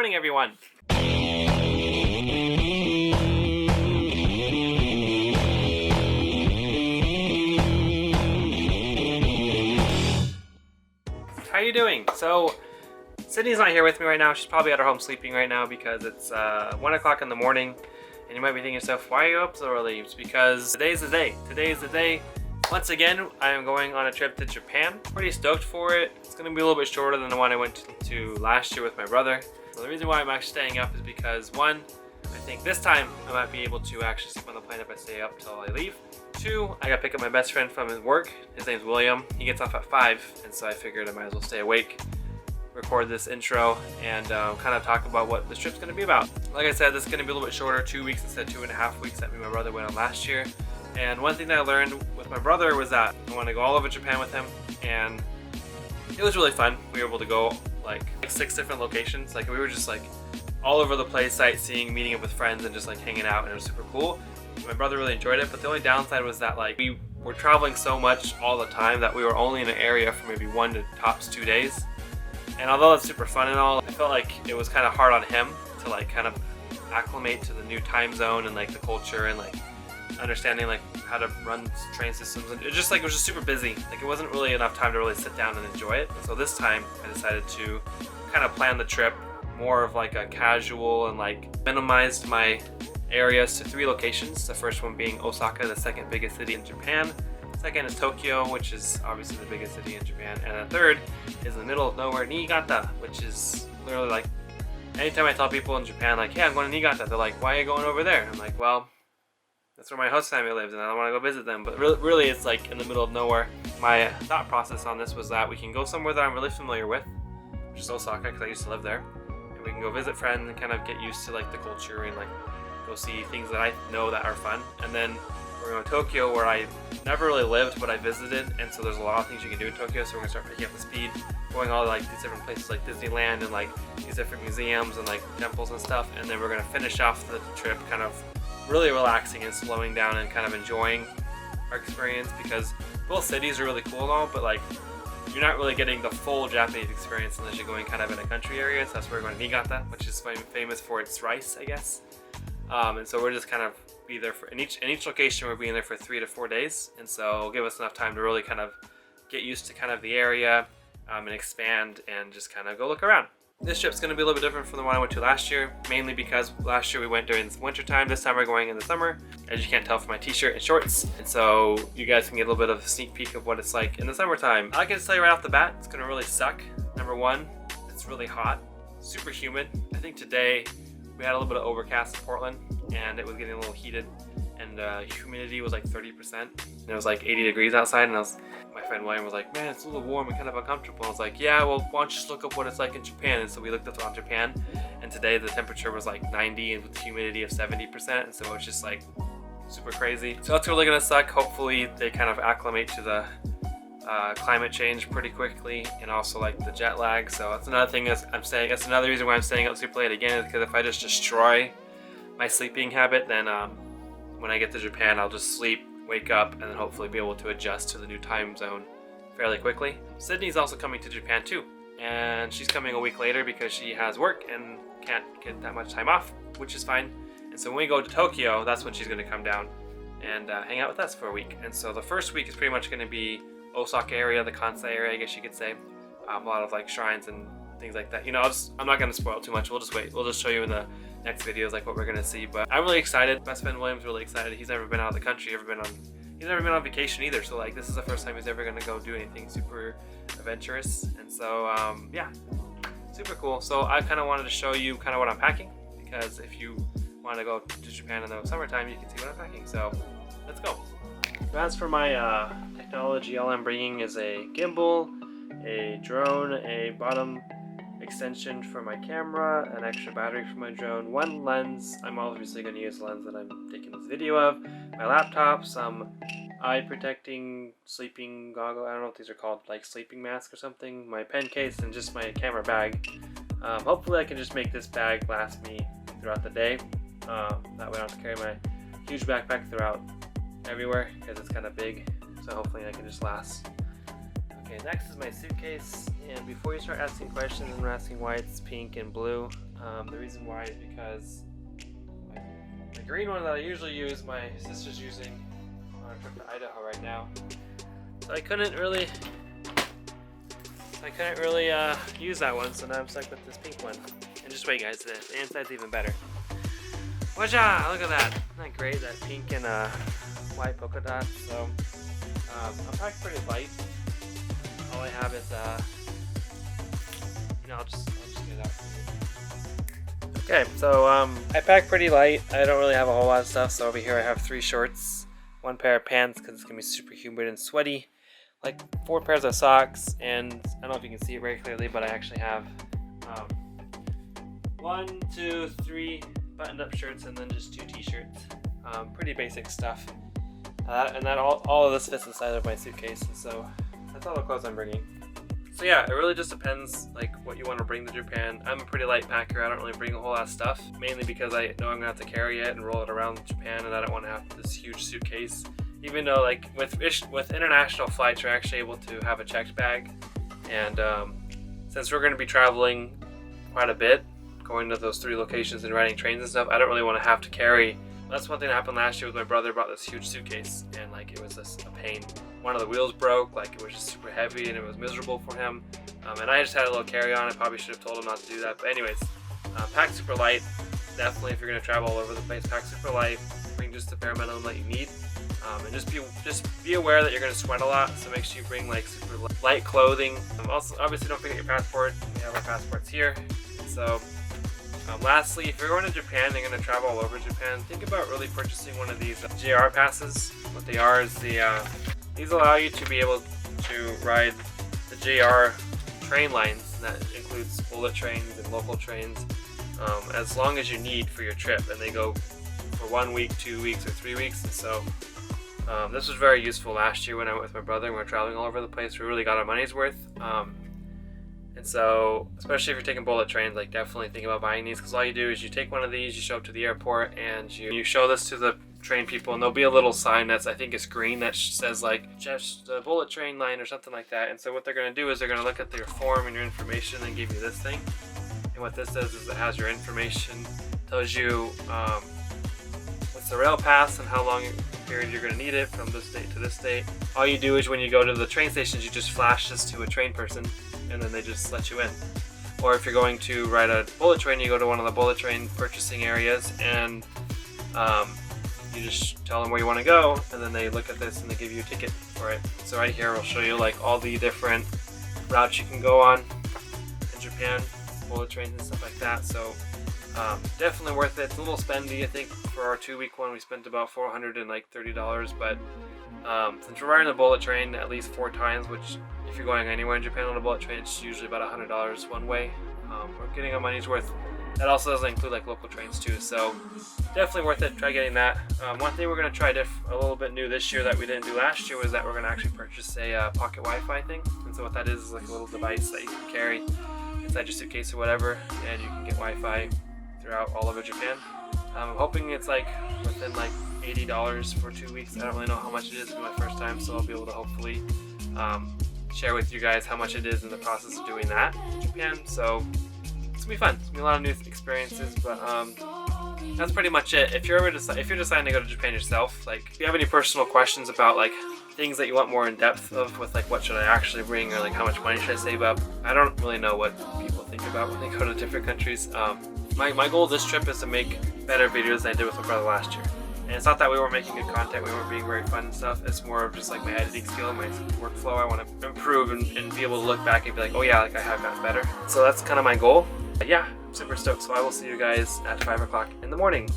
morning, everyone. How are you doing? So, Sydney's not here with me right now. She's probably at her home sleeping right now because it's 1 o'clock in the morning. And you might be thinking to yourself, why are you up so early? It's because today's the day. Today is the day. Once again, I am going on a trip to Japan. Pretty stoked for it. It's going to be a little bit shorter than the one I went to last year with my brother. So the reason why I'm actually staying up is because, one, I think this time I might be able to actually sleep on the plane if I stay up till I leave. Two, I gotta pick up my best friend from his work. His name's William. He gets off at 5, and so I figured I might as well stay awake, record this intro, and kind of talk about what this trip's gonna be about. Like I said, this is gonna be a little bit shorter, 2 weeks instead of 2.5 weeks that me and my brother went on last year. And one thing that I learned with my brother was that I want to go all over Japan with him, and it was really fun. We were able to go like 6 different locations. Like we were just like all over the place, sightseeing, meeting up with friends, and just like hanging out, and it was super cool. My brother really enjoyed it, but the only downside was that like we were traveling so much all the time that we were only in an area for maybe 1 to tops 2 days. And although it's super fun and all, I felt like it was kind of hard on him to like kind of acclimate to the new time zone and like the culture and like understanding like how to run train systems, and it was just super busy. Like it wasn't really enough time to really sit down and enjoy it. And so this time I decided to kind of plan the trip more of like a casual and like minimized my areas to 3 locations. The first one being Osaka, the second biggest city in Japan. Second is Tokyo, which is obviously the biggest city in Japan. And the third is in the middle of nowhere, Niigata, which is literally like, anytime I tell people in Japan like, hey, I'm going to Niigata, they're like, why are you going over there? I'm like, well, that's where my host family lives and I don't want to go visit them. But really it's like in the middle of nowhere. My thought process on this was that we can go somewhere that I'm really familiar with, which is Osaka, because I used to live there. And we can go visit friends and kind of get used to like the culture and like go see things that I know that are fun. And then we're going to Tokyo, where I never really lived, but I visited, and so there's a lot of things you can do in Tokyo. So we're gonna start picking up the speed, going all like these different places like Disneyland and like these different museums and like temples and stuff. And then we're gonna finish off the trip kind of really relaxing and slowing down and kind of enjoying our experience, because both cities are really cool and all, but like you're not really getting the full Japanese experience unless you're going kind of in a country area. So that's where we're going to Niigata, which is famous for its rice, I guess. And so we're just kind of be there for in each location. We're being there for 3 to 4 days, and so it'll give us enough time to really kind of get used to kind of the area and expand and just kind of go look around. This trip's going to be a little bit different from the one I went to last year, mainly because last year we went during winter time. This time we're going in the summer, as you can't tell from my t-shirt and shorts, and so you guys can get a little bit of a sneak peek of what it's like in the summertime. I can tell you right off the bat, it's going to really suck. Number one, it's really hot, super humid. I think today we had a little bit of overcast in Portland, and it was getting a little heated, and humidity was like 30%, and it was like 80 degrees outside, and my friend William was like, man, it's a little warm and kind of uncomfortable. I was like, yeah, well, why don't you just look up what it's like in Japan? And so we looked up on Japan, and today the temperature was like 90 and with the humidity of 70%, and so it's just like super crazy. So that's really gonna suck. Hopefully they kind of acclimate to the climate change pretty quickly, and also like the jet lag. So that's another thing I'm saying. That's another reason why I'm staying up super late again, is because if I just destroy my sleeping habit, then when I get to Japan, I'll just sleep, wake up, and then hopefully be able to adjust to the new time zone fairly quickly. Sydney's also coming to Japan too, and she's coming a week later because she has work and can't get that much time off, which is fine. And so when we go to Tokyo, that's when she's going to come down and hang out with us for a week. And so the first week is pretty much going to be Osaka area, the Kansai area, I guess you could say. A lot of like shrines and things like that. You know, I'm not going to spoil too much. We'll just wait. We'll just show you in the next videos like what we're going to see. But I'm really excited. Best friend William's really excited. He's never been out of the country, he's never been on vacation either. So like this is the first time he's ever going to go do anything super adventurous. And so yeah, super cool. So I kind of wanted to show you kind of what I'm packing, because if you want to go to Japan in the summertime, you can see what I'm packing. So let's go. As for my technology, all I'm bringing is a gimbal, a drone, a bottom extension for my camera, an extra battery for my drone, one lens. I'm obviously going to use the lens that I'm taking this video of, my laptop, some eye protecting sleeping goggle, I don't know what these are called, like sleeping mask or something, my pen case, and just my camera bag. Hopefully I can just make this bag last me throughout the day. That way I don't have to carry my huge backpack throughout everywhere, because it's kind of big, so hopefully I can just last. Okay, next is my suitcase, and before you start asking questions and asking why it's pink and blue, The reason why is because the green one that I usually use, my sister's using on a trip to Idaho right now. So I couldn't really use that one, so now I'm stuck with this pink one. And just wait guys, the inside's even better. Wajah! Look at that! Isn't that great? That pink and white polka dot. So I'm packed pretty light. All I have is I'll just get it out for you. Okay, so I pack pretty light. I don't really have a whole lot of stuff. So over here I have 3 shorts, 1 pair of pants because it's gonna be super humid and sweaty, like 4 pairs of socks, and I don't know if you can see it very clearly, but I actually have 1, 2, 3 buttoned up shirts and then just 2 t-shirts. Pretty basic stuff. And that all of this fits inside of my suitcase, and so that's all the clothes I'm bringing. So yeah, it really just depends like what you want to bring to Japan. I'm a pretty light packer. I don't really bring a whole lot of stuff, mainly because I know I'm gonna have to carry it and roll it around Japan, and I don't want to have this huge suitcase. Even though like with international flights, you're actually able to have a checked bag, and since we're going to be traveling quite a bit, going to those 3 locations and riding trains and stuff, I don't really want to have to carry. That's one thing that happened last year with my brother. Brought this huge suitcase, and like it was just a pain. One of the wheels broke, like it was just super heavy and it was miserable for him. And I just had a little carry-on. I probably should have told him not to do that. But anyways, pack super light. Definitely if you're gonna travel all over the place, pack super light. Bring just the bare minimum that you need. And just be aware that you're gonna sweat a lot. So make sure you bring like super light clothing. Also, obviously don't forget your passport. We have our passports here. So lastly, if you're going to Japan and you're going to travel all over Japan, think about really purchasing one of these JR passes. What they are is these allow you to be able to ride the JR train lines. That includes bullet trains and local trains as long as you need for your trip, and they go for 1 week, 2 weeks, or 3 weeks. And so this was very useful last year when I went with my brother and we were traveling all over the place. We really got our money's worth. And so, especially if you're taking bullet trains, like definitely think about buying these, because all you do is you take one of these, you show up to the airport, and you show this to the train people, and there'll be a little sign that's, I think it's green, that says like just the bullet train line or something like that. And so what they're going to do is they're going to look at your form and your information and give you this thing. And what this does is it has your information, tells you what's the rail pass and how long period you're going to need it from this date to this date. All you do is when you go to the train stations, you just flash this to a train person, and then they just let you in. Or if you're going to ride a bullet train, you go to one of the bullet train purchasing areas, and you just tell them where you want to go, and then they look at this and they give you a ticket for it. So right here we'll show you like all the different routes you can go on in Japan, bullet trains and stuff like that. So definitely worth it. It's a little spendy. I think for our 2-week one we spent about $430, but since we're riding the bullet train at least 4 times, which if you're going anywhere in Japan on a bullet train, it's usually about $100 one way. We're getting our money's worth. That also doesn't include like local trains too, so definitely worth it. Try getting that. One thing we're going to try a little bit new this year that we didn't do last year was that we're going to actually purchase a pocket Wi-Fi thing. And so what that is like a little device that you can carry inside your suitcase or whatever, and you can get Wi-Fi throughout all over Japan. I'm hoping it's like within like $80 for 2 weeks. I don't really know how much it is. It's my first time, so I'll be able to hopefully share with you guys how much it is in the process of doing that in Japan. So it's gonna be fun. It's gonna be a lot of new experiences, but that's pretty much it. If you're deciding to go to Japan yourself, like if you have any personal questions about like things that you want more in depth of, with like what should I actually bring, or like how much money should I save up, I don't really know what people think about when they go to different countries. My goal this trip is to make better videos than I did with my brother last year. And it's not that we weren't making good content, we weren't being very fun and stuff. It's more of just like my editing skill, my workflow. I want to improve and be able to look back and be like, oh yeah, like I have gotten better. So that's kind of my goal. But yeah, I'm super stoked. So I will see you guys at 5 o'clock in the morning.